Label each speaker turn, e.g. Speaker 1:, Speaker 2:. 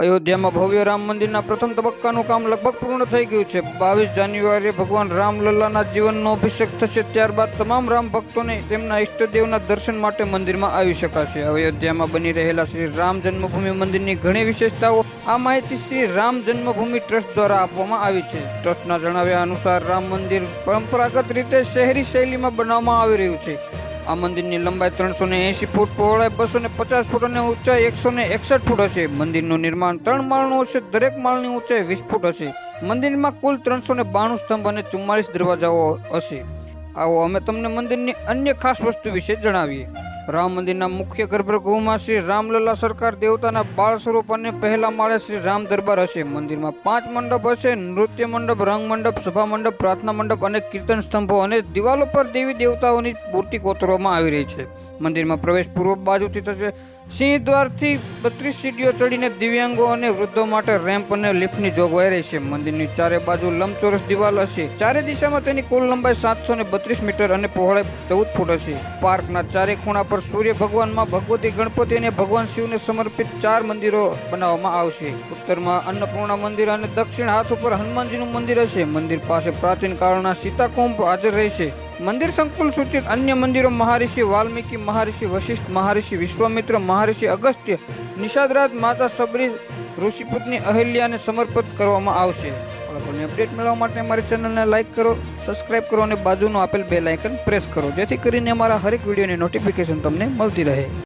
Speaker 1: અયોધ્યામાં ભવ્ય રામ મંદિરના પ્રથમ તબક્કાનું કામ લગભગ પૂર્ણ થઈ ગયું છે। 22 જાન્યુઆરીએ ભગવાન રામલલ્લાના જીવનનો અભિષેક થશે। ત્યારબાદ તમામ રામ ભક્તોને તેમના ઈષ્ટદેવના દર્શન માટે મંદિરમાં આવી શકાશે। અયોધ્યામાં બની રહેલા શ્રી રામ જન્મભૂમિ મંદિરની ઘણી વિશેષતાઓ આ માહિતી શ્રી રામ જન્મભૂમિ ટ્રસ્ટ દ્વારા આપવામાં આવી છે। ટ્રસ્ટના જણાવ્યા અનુસાર રામ મંદિર પરંપરાગત રીતે શહેરી શૈલીમાં બનાવવામાં આવી રહ્યું છે। આ મંદિરની લંબાઈ 380 ફૂટ, પહોળાઈ 250 ફૂટ અને ઊંચાઈ 161 ફૂટ હશે। મંદિરનું નિર્માણ 3 માળનું હશે। દરેક માળની ઊંચાઈ 20 ફૂટ હશે। મંદિરમાં કુલ 392 સ્તંભ અને 44 દરવાજાઓ હશે। આવો અમે તમને મંદિરની અન્ય ખાસ વસ્તુ વિશે જણાવીએ। રામ મંદિરના મુખ્ય ગર્ભગૃહમાં શ્રી રામલલ્લા સરકાર દેવતાના બાળ સ્વરૂપ અને પહેલા માળે શ્રી રામ દરબાર હશે। મંદિરમાં 5 મંડપ હશે: નૃત્ય મંડપ, રંગ મંડપ, સભા મંડપ, પ્રાર્થના મંડપ અને કીર્તન સ્તંભો, અને દિવાલો પર દેવી દેવતાઓની મૂર્તિ કોતરવામાં આવી રહી છે। મંદિરમાં પ્રવેશ પૂર્વ બાજુથી થશે। સિંહ દ્વારથી 32 સીડીઓ ચડીને દિવ્યાંગો અને વૃદ્ધો માટે રેમ્પ અને લિફ્ટની જોગવાઈ રહેશે। મંદિરની ચારે બાજુ લંબચોરસ દિવાલ હશે। ચારે દિશામાં તેની કુલ લંબાઈ 732 મીટર અને પહોળાઈ 14 ફૂટ હશે। પાર્કના ચારે ખૂણા પર સૂર્ય ભગવાનમાં, ભગવતી, ગણપતિ અને ભગવાન શિવને સમર્પિત 4 મંદિરો બનાવવામાં આવશે। ઉત્તરમાં અન્નપૂર્ણા મંદિર અને દક્ષિણ હાથ ઉપર હનુમાનજીનું મંદિર હશે। મંદિર પાસે પ્રાચીન કાળના સીતાકુંભ હાજર રહેશે। મંદિર સંકુલ સૂચિત અન્ય મંદિરો મહારિષિ વાલ્મીકી, મહારિષિ વશિષ્ઠ, મહારિષિ વિશ્વામિત્ર, મહારિષિ અગસ્ત્ય, નિષાદરાજ, માતા સબરી, ઋષિપત્ની અહિલ્યાને સમર્પિત કરવામાં આવશે। અપડેટ મેળવવા માટે અમારી ચેનલને લાઇક કરો, સબસ્ક્રાઇબ કરો અને બાજુનું આપેલ બેલ આઇકન પ્રેસ કરો, જેથી કરીને અમારા હરેક વિડીયોની નોટિફિકેશન તમને મળતી રહે।